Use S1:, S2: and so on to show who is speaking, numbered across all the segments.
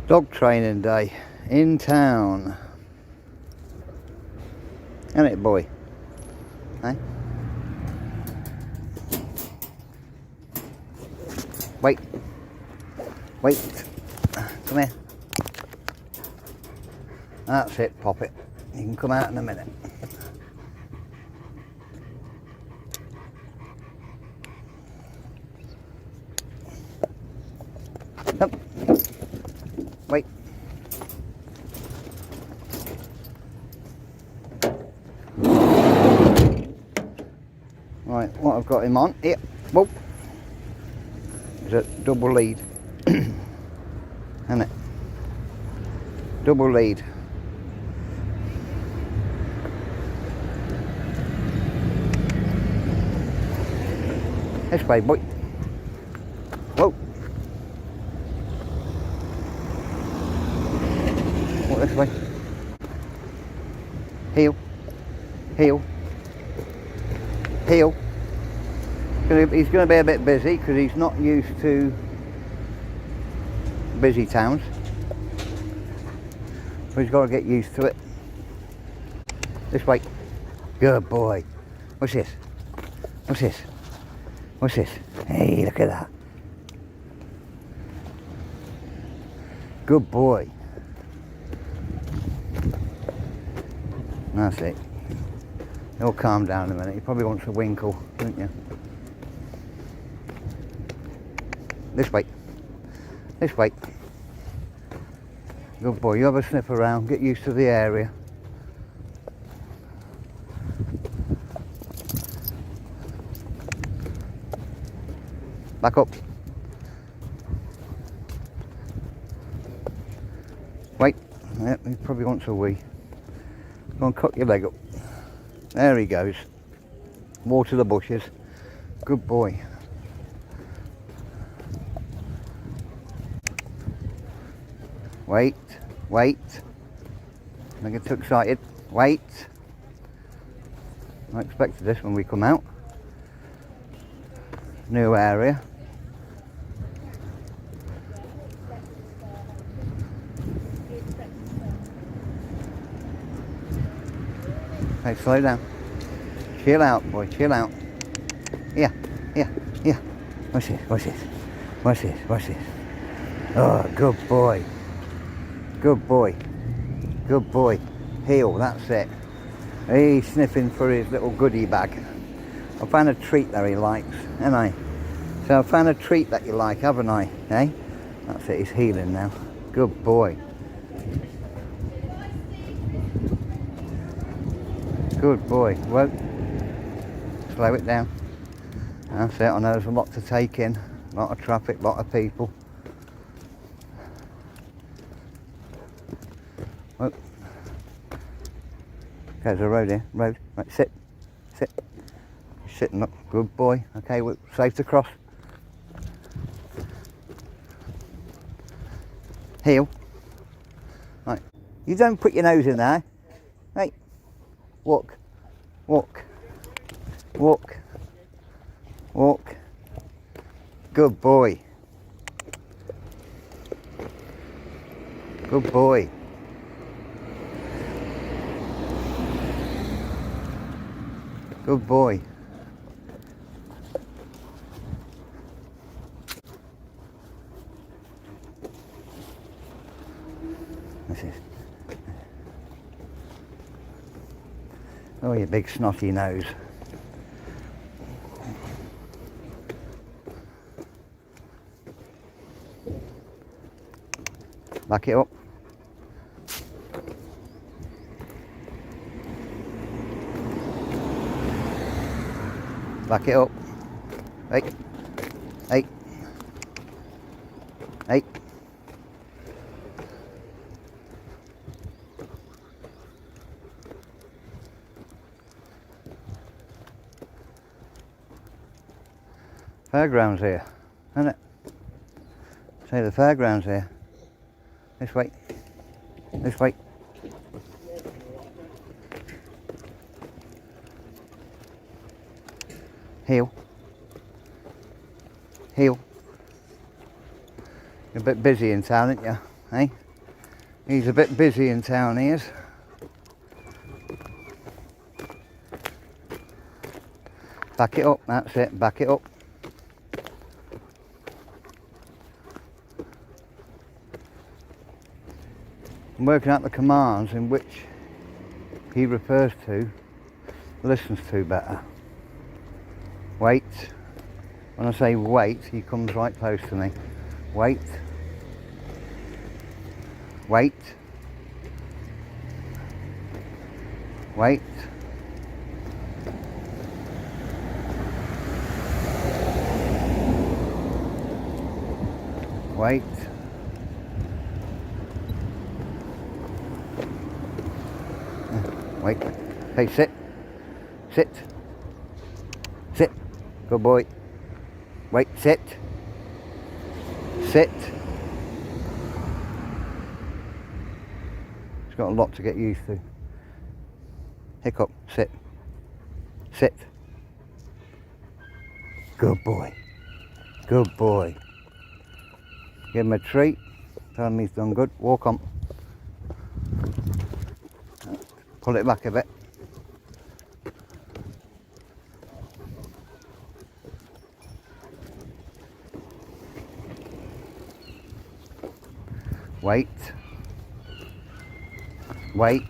S1: Dog training day in town. Isn't it, boy? Hey? Wait. Wait. Come here. That's it, pop it. You can come out in a minute. Come. Wait. Right, what I've got him on here. Whoa. Is a double lead. Isn't it? Double lead. This way, boy. Whoa. Walk this way. Heel. Heel. Heel. He's going to be a bit busy because he's not used to busy towns. So he's got to get used to it. This way. Good boy. What's this? What's this? What's this? Hey, look at that. Good boy. That's it. He'll calm down in a minute. He probably wants a winkle, don't you? This way. This way. Good boy. You have a sniff around. Get used to the area. Back up. Wait. Yep, he probably wants a wee. Go and cut your leg up. There he goes. Water the bushes. Good boy. Wait. Wait. Don't get too excited. Wait. I expected this when we come out. New area. Okay, slow down. Chill out, boy, chill out. Yeah, yeah, yeah. What's this? What's this? What's this? What's this? Oh, good boy. Good boy. Good boy. Heel, that's it. He's sniffing for his little goodie bag. I found a treat that he likes, haven't I? So I found a treat that you like, haven't I? Eh? That's it, he's healing now. Good boy. Good boy. Well, slow it down. That's it. I know there's a lot to take in. A lot of traffic, a lot of people. Well, okay, there's a road here. Road. Right, sit. Sit. You're sitting up. Good boy. Okay, we're safe to cross. Heel. Right. You don't put your nose in there. Right. Walk. Walk. Walk. Walk. Good boy. Good boy. Good boy. This is. Oh, you big snotty nose. Back it up. Back it up. Hey. Hey. Hey. Fairgrounds here, isn't it? Say the fairgrounds here. This way. This way. Heel. Heel. You're a bit busy in town, aren't you? Hey, he's a bit busy in town, he is. Back it up, that's it, back it up. I'm working out the commands in which he refers to, listens to better. Wait. When I say wait, he comes right close to me. Wait. Wait. Wait. Wait. Wait. Hey, sit. Sit. Sit. Good boy. Wait, sit. Sit. He's got a lot to get used to. Hiccup, sit. Sit. Good boy. Good boy. Give him a treat. Tell him he's done good. Walk on. Pull it back a bit. Wait. Wait.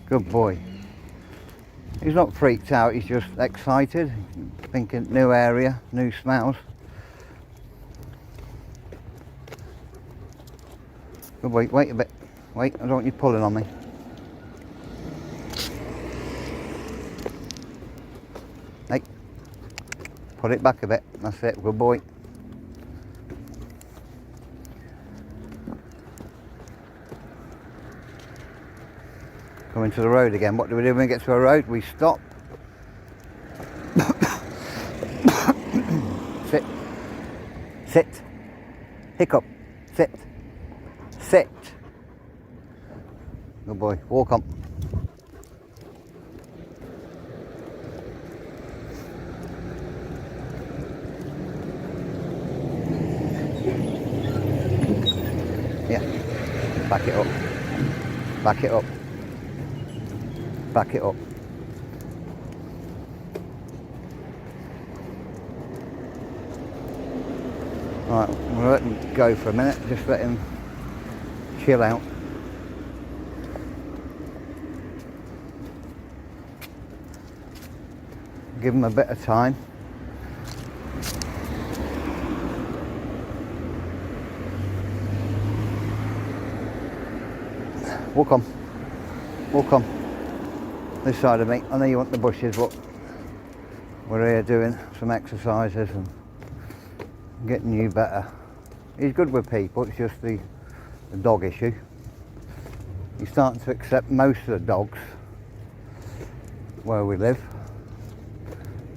S1: Good boy. He's not freaked out, he's just excited, thinking new area, new smells. Good boy, wait a bit. Wait, I don't want you pulling on me. Hey, put it back a bit, that's it, good boy. Coming to the road again. What do we do when we get to a road? We stop. Sit. Sit. Hiccup. Sit. Sit. Good boy. Walk on. Yeah. Back it up. Back it up. Back it up. Right, we'll let him go for a minute, just let him chill out. Give him a bit of time. Walk on. Walk on. This side of me. I know you want the bushes, but we're here doing some exercises and getting you better. He's good with people, it's just the dog issue. He's starting to accept most of the dogs where we live,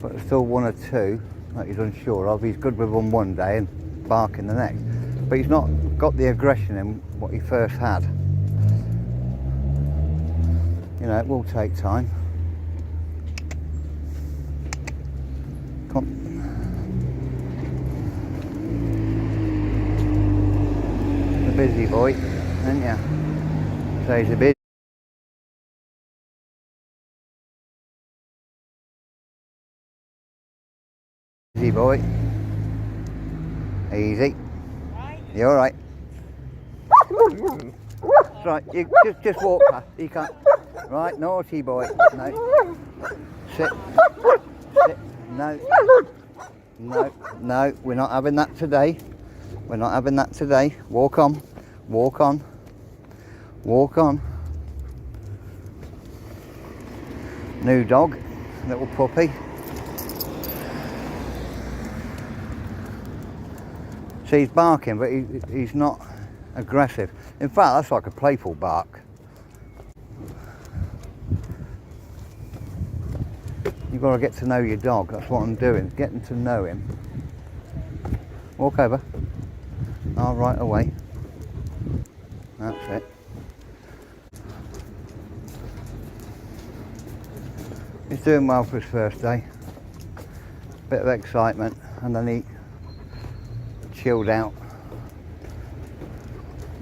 S1: but there's still one or two that he's unsure of. He's good with one day and barking the next, but he's not got the aggression in what he first had. You know, it will take time. Come on. The busy boy, ain't ya? So he's a busy boy. Easy. You all right? That's right. You just walk past. You can't. Right, naughty boy. No. Sit. Sit. No. No. No. We're not having that today. We're not having that today. Walk on. Walk on. Walk on. New dog. Little puppy. See, he's barking, but he's not aggressive. In fact, that's like a playful bark. You've got to get to know your dog. That's what I'm doing, getting to know him. Walk over. Oh, right away. That's it. He's doing well for his first day. Bit of excitement, and then he chilled out.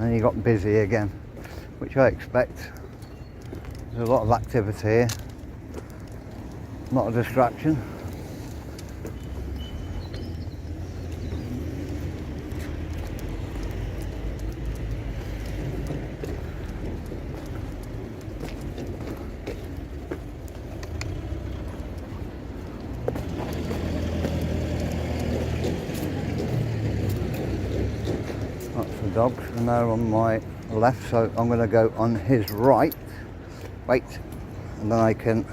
S1: And he got busy again, which I expect. There's a lot of activity here, a lot of distraction. That's the dogs, and they're on my left, so I'm going to go on his right. Wait, and then I can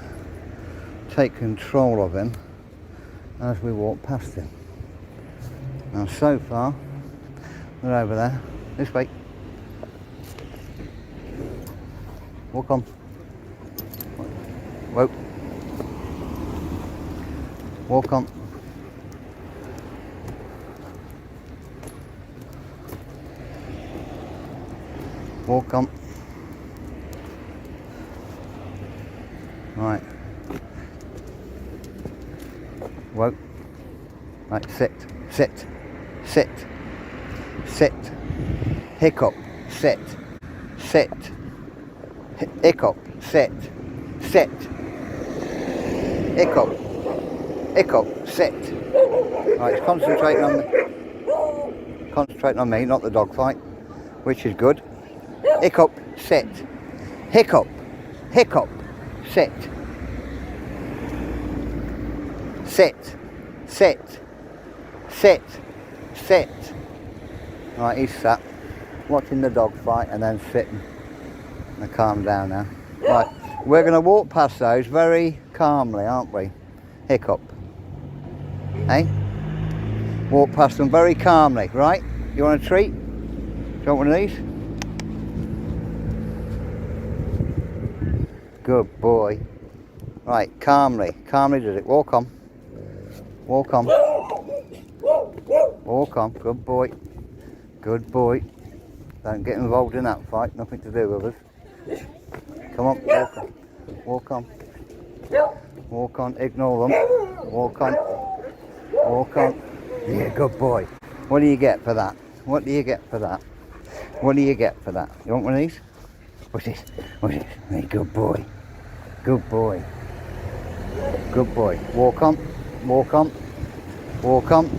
S1: take control of him as we walk past him. Now so far, they're over there. This way. Walk on. Whoa. Walk on. Walk on. Right. Whoa. Right, sit. Sit. Sit. Sit. Hiccup. Sit. Sit. Hiccup. Sit. Sit. Hiccup. Hiccup. Sit. Right, it's concentrating on me, not the dog fight, which is good. Hiccup, sit. Hiccup, hiccup, sit. Sit, sit, sit, sit. Right, he's sat, watching the dog fight and then sitting. Now calm down now. Right, we're going to walk past those very calmly, aren't we? Hiccup. Hey? Walk past them very calmly, right? You want a treat? Do you want one of these? Good boy. Right, calmly does it. Walk on. Walk on. Walk on. Good boy. Good boy. Don't get involved in that fight. Nothing to do with us. Come on, walk on. Walk on. Walk on. Ignore them. Walk on. Walk on. Yeah, good boy. What do you get for that? What do you get for that? What do you get for that? You want one of these? What's this? What's this? Hey, good boy. Good boy. Good boy. Walk on. Walk on. Walk on.